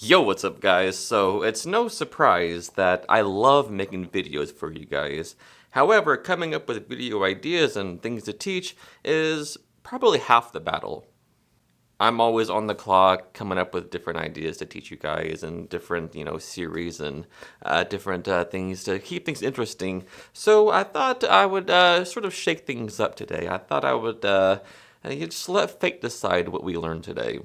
Yo, what's up, guys? So, it's no surprise that I love making videos for you guys. However, coming up with video ideas and things to teach is probably half the battle. I'm always on the clock coming up with different ideas to teach you guys and different, series and different things to keep things interesting. So, I thought I would sort of shake things up today. I thought I would just let fate decide what we learn today.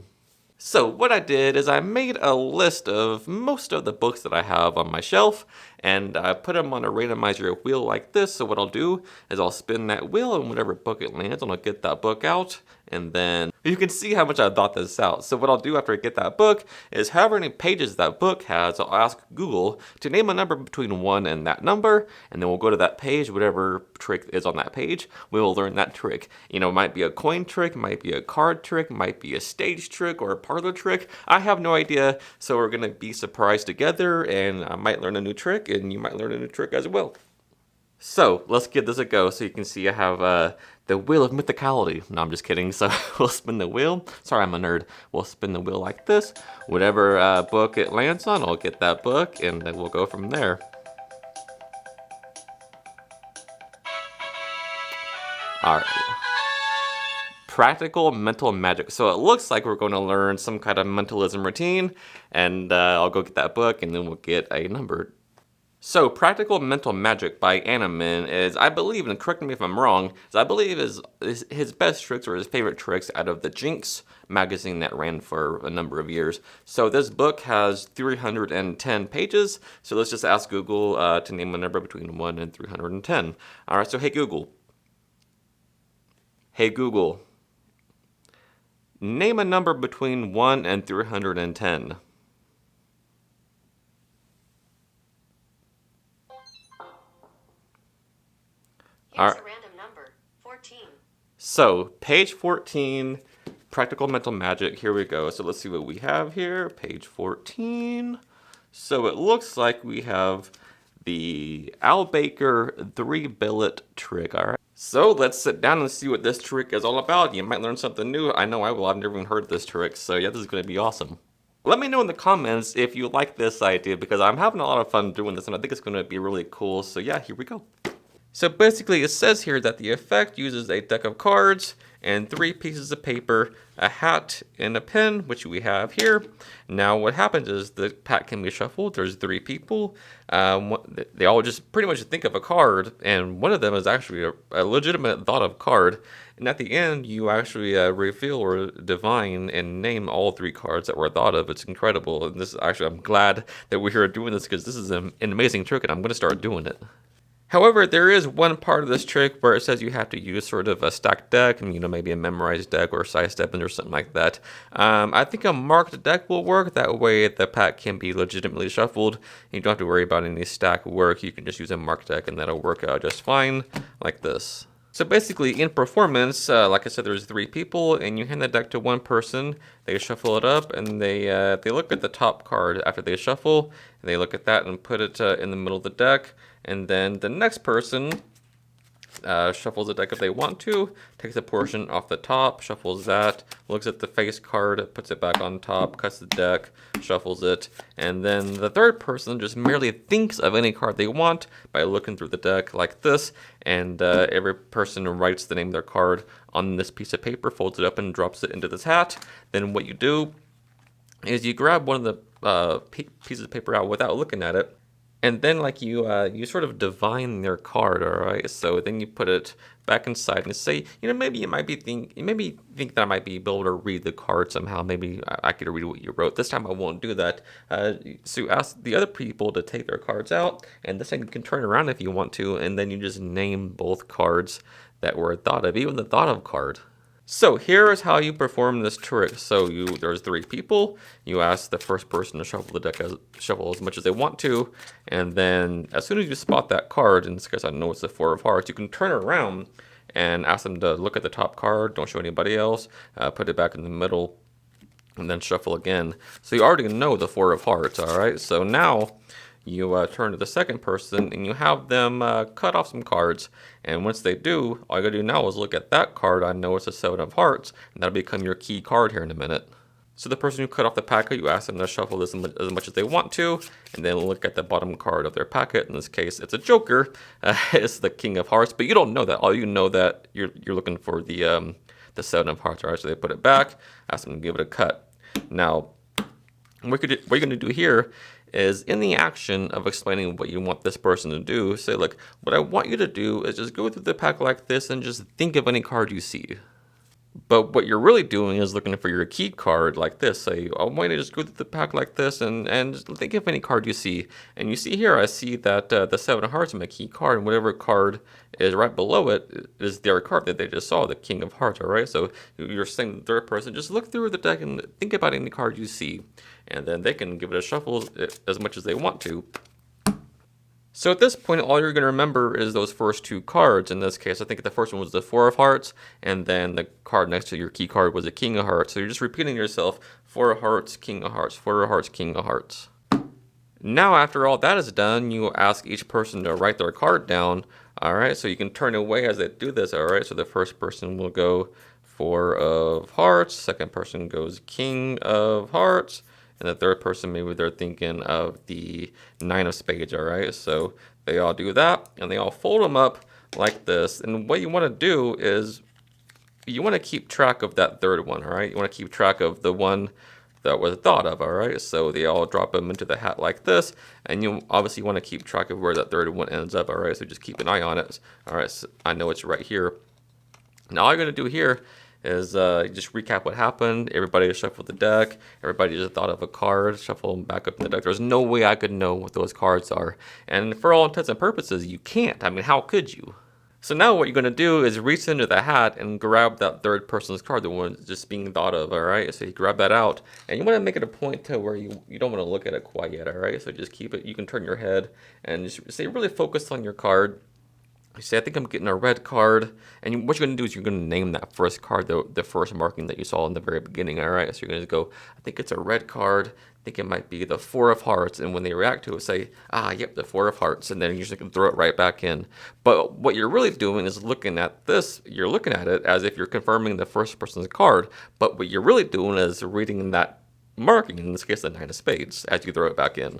So what I did is I made a list of most of the books that I have on my shelf, and I put them on a randomizer wheel like this. So what I'll do is I'll spin that wheel, and whatever book it lands on, I'll get that book out, and then you can see how much I thought this out. So what I'll do after I get that book is however many pages that book has, I'll ask Google to name a number between 1 and that number, and then we'll go to that page, whatever trick is on that page, we will learn that trick. It might be a coin trick, might be a card trick, might be a stage trick or a parlor trick. I have no idea, so we're gonna be surprised together, and I might learn a new trick, and you might learn a new trick as well. So let's give this a go. So you can see I have the wheel of mythicality. No, I'm just kidding. So we'll spin the wheel. Sorry, I'm a nerd. We'll spin the wheel like this. Whatever book it lands on, I'll get that book, and then we'll go from there. All right. Practical mental magic. So it looks like we're going to learn some kind of mentalism routine, and I'll go get that book, and then we'll get a number. So, Practical Mental Magic by Animan is, I believe, and correct me if I'm wrong, I believe is his best tricks or his favorite tricks out of the Jinx magazine that ran for a number of years. So this book has 310 pages, so let's just ask Google to name a number between 1 and 310. Alright, so hey Google. Hey Google. Name a number between 1 and 310. Here's a random number, 14. So, page 14, Practical Mental Magic, here we go. So let's see what we have here, page 14. So it looks like we have the Al Baker 3-billet trick, all right? So let's sit down and see what this trick is all about. You might learn something new. I know I will. I've never even heard of this trick. So yeah, this is going to be awesome. Let me know in the comments if you like this idea because I'm having a lot of fun doing this and I think it's going to be really cool. So yeah, here we go. So basically it says here that the effect uses a deck of cards and 3 pieces of paper, a hat, and a pen, which we have here. Now what happens is the pack can be shuffled. There's 3 people. They all just pretty much think of a card, and one of them is actually a legitimate thought of card. And at the end, you actually reveal or divine and name all 3 cards that were thought of. It's incredible. And this is actually, I'm glad that we're here doing this because this is an amazing trick, and I'm going to start doing it. However, there is one part of this trick where it says you have to use sort of a stacked deck, and maybe a memorized deck or sidestepping or something like that. I think a marked deck will work. That way the pack can be legitimately shuffled. You don't have to worry about any stack work. You can just use a marked deck and that'll work out just fine, like this. So basically, in performance, like I said, there's 3 people, and you hand the deck to one person. They shuffle it up, and they look at the top card after they shuffle. And they look at that and put it in the middle of the deck. And then the next person shuffles the deck if they want to, takes a portion off the top, shuffles that, looks at the face card, puts it back on top, cuts the deck, shuffles it, and then the third person just merely thinks of any card they want by looking through the deck like this, and every person writes the name of their card on this piece of paper, folds it up and drops it into this hat. Then what you do is you grab one of the pieces of paper out without looking at it, and then you sort of divine their card, all right? So then you put it back inside and say, maybe you think that I might be able to read the card somehow. Maybe I could read what you wrote. This time I won't do that. So ask the other people to take their cards out, and this time you can turn around if you want to, and then you just name both cards that were thought of, even the thought of card. So here is how you perform this trick. So there's 3 people. You ask the first person to shuffle the deck, shuffle as much as they want to, and then as soon as you spot that card, in this case I know it's the 4 of hearts, you can turn around and ask them to look at the top card. Don't show anybody else. Put it back in the middle, and then shuffle again. So you already know the 4 of hearts. All right. So now you turn to the second person and you have them cut off some cards. And once they do, all you gotta do now is look at that card. I know it's a 7 of hearts, and that'll become your key card here in a minute. So the person who cut off the packet, you ask them to shuffle this as much as they want to, and then look at the bottom card of their packet. In this case, it's a Joker. It's the King of Hearts, but you don't know that. All you know that you're looking for the Seven of Hearts, right? So they put it back, ask them to give it a cut. Now, what you're going to do here is in the action of explaining what you want this person to do, say, look, what I want you to do is just go through the pack like this and just think of any card you see. But what you're really doing is looking for your key card like this. Say, I want you to just go through the pack like this and just think of any card you see. And you see here, I see that the Seven of Hearts is my key card, and whatever card is right below it is their card that they just saw, the King of Hearts, all right? So you're saying to the third person, just look through the deck and think about any card you see. And then they can give it a shuffle as much as they want to. So at this point, all you're going to remember is those first two cards. In this case, I think the first one was the Four of Hearts, and then the card next to your key card was the King of Hearts. So you're just repeating yourself, Four of Hearts, King of Hearts, Four of Hearts, King of Hearts. Now, after all that is done, you ask each person to write their card down. All right, so you can turn away as they do this. All right, so the first person will go Four of Hearts, second person goes King of Hearts, and the third person, maybe they're thinking of the Nine of Spades, all right? So they all do that, and they all fold them up like this. And what you want to do is you want to keep track of that third one, all right? You want to keep track of the one that was thought of, all right? So they all drop them into the hat like this, and you obviously want to keep track of where that third one ends up, all right? So just keep an eye on it. All right, so I know it's right here. Now all you're going to do here is just recap what happened. Everybody shuffled the deck. Everybody just thought of a card, shuffle them back up in the deck. There's no way I could know what those cards are. And for all intents and purposes, you can't. I mean, how could you? So now what you're going to do is reach into the hat and grab that third person's card, the one just being thought of, all right? So you grab that out, and you want to make it a point to where you don't want to look at it quite yet, all right? So just keep it. You can turn your head and just stay really focused on your card. You say, I think I'm getting a red card. And what you're going to do is you're going to name that first card, the first marking that you saw in the very beginning, all right? So you're going to go, I think it's a red card. I think it might be the Four of Hearts. And when they react to it, say, yep, the Four of Hearts. And then you're just going to throw it right back in. But what you're really doing is looking at this. You're looking at it as if you're confirming the first person's card. But what you're really doing is reading that marking, in this case, the Nine of Spades, as you throw it back in.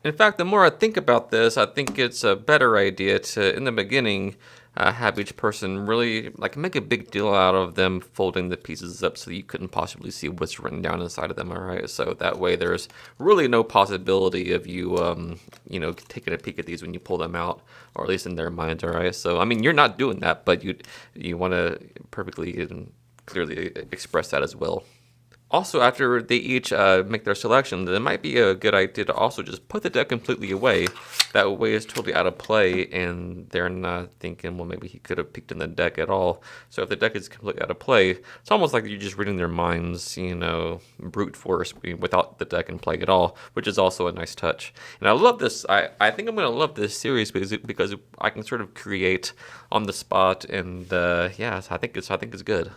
In fact, the more I think about this, I think it's a better idea to, in the beginning, have each person really make a big deal out of them folding the pieces up so that you couldn't possibly see what's written down inside of them, all right? So that way there's really no possibility of you, taking a peek at these when you pull them out, or at least in their minds, all right? So, I mean, you're not doing that, but you want to perfectly and clearly express that as well. Also, after they each make their selections, it might be a good idea to also just put the deck completely away. That way it's totally out of play, and they're not thinking, well, maybe he could have peeked in the deck at all. So if the deck is completely out of play, it's almost like you're just reading their minds, brute force without the deck in play at all, which is also a nice touch. And I love this. I think I'm going to love this series because I can sort of create on the spot, and I think it's good.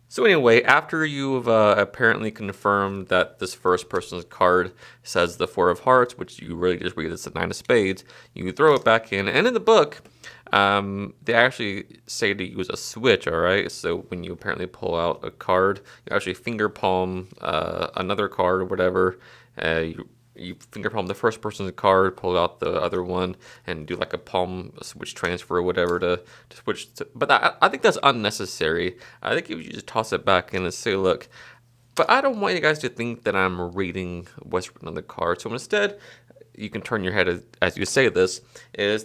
So anyway, after you've apparently confirmed that this first person's card says the Four of Hearts, which you really just read as the Nine of Spades, you throw it back in. And in the book, they actually say to use a switch, all right? So when you apparently pull out a card, you actually finger palm another card or whatever. You finger palm the first person's card, pull out the other one, and do like a palm switch transfer or whatever to switch. But I think that's unnecessary. I think if you just toss it back in and say, look, but I don't want you guys to think that I'm reading what's written on the card. So instead, you can turn your head as you say this, I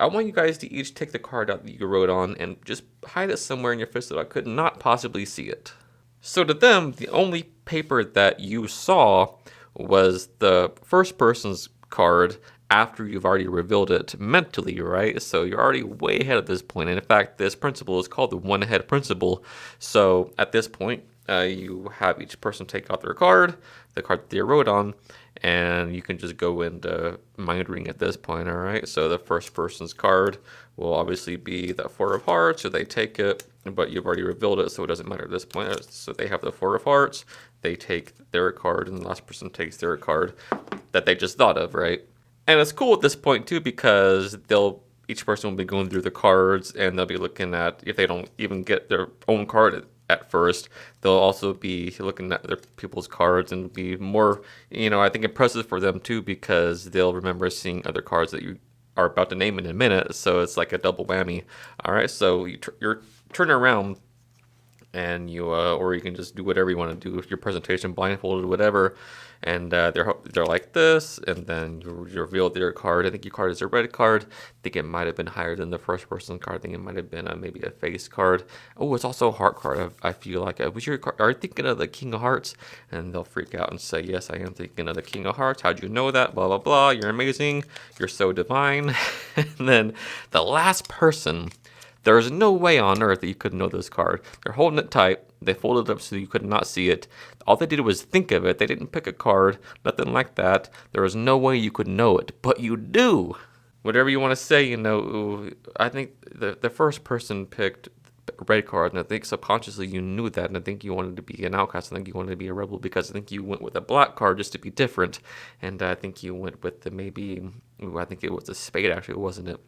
want you guys to each take the card out that you wrote on and just hide it somewhere in your fist so I could not possibly see it. So to them, the only paper that you saw was the first person's card after you've already revealed it mentally, right? So you're already way ahead at this point. And in fact, this principle is called the one-ahead principle. So at this point, you have each person take out their card, the card that they wrote on, and you can just go into mind reading at this point, all right? So the first person's card will obviously be the Four of Hearts, so they take it, but you've already revealed it, so it doesn't matter at this point. So they have the Four of Hearts, they take their card, and the last person takes their card that they just thought of, right? And it's cool at this point, too, because each person will be going through the cards, and they'll be looking at, if they don't even get their own card at first. They'll also be looking at other people's cards and be more, I think impressive for them too, because they'll remember seeing other cards that you are about to name in a minute. So it's like a double whammy. All right, so you're turning around and or you can just do whatever you want to do with your presentation, blindfolded, whatever. And they're like this, and then you reveal their card. I think your card is a red card. I think it might have been higher than the first person card. I think it might have been maybe a face card. Oh, it's also a heart card. I feel like was your card? Are you thinking of the King of Hearts? And they'll freak out and say, yes, I am thinking of the King of Hearts. How'd you know that? Blah blah blah. You're amazing. You're so divine. And then the last person. There's no way on earth that you could know this card. They're holding it tight. They folded it up so you could not see it. All they did was think of it. They didn't pick a card. Nothing like that. There was no way you could know it. But you do. Whatever you want to say, I think the first person picked a red card. And I think subconsciously you knew that. And I think you wanted to be an outcast. I think you wanted to be a rebel because I think you went with a black card just to be different. And I think you went with I think it was a spade actually, wasn't it?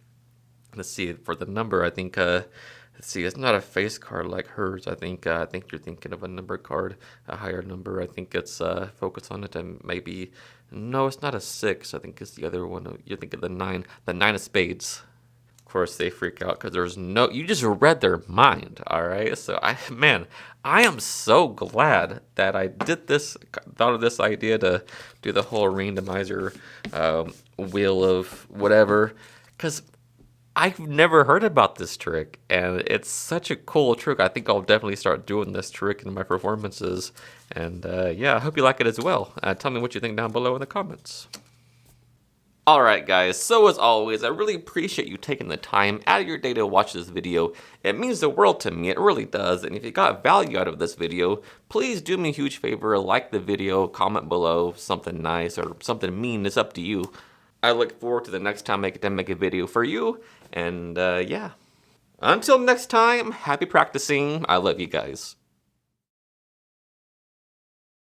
Let's see, for the number, I think, let's see, it's not a face card like hers. I think you're thinking of a number card, a higher number. I think it's focus on it and maybe, no, it's not a 6. I think it's the other one. You're thinking of the 9 of spades. Of course, they freak out because you just read their mind, all right? So, I am so glad that I thought of this idea to do the whole randomizer wheel of whatever, because I've never heard about this trick, and it's such a cool trick. I think I'll definitely start doing this trick in my performances, and yeah, I hope you like it as well. Tell me what you think down below in the comments. Alright guys, so as always, I really appreciate you taking the time out of your day to watch this video. It means the world to me, it really does, and if you got value out of this video, please do me a huge favor, like the video, comment below something nice or something mean, it's up to you. I look forward to the next time I get to make a video for you, and yeah. Until next time, happy practicing, I love you guys.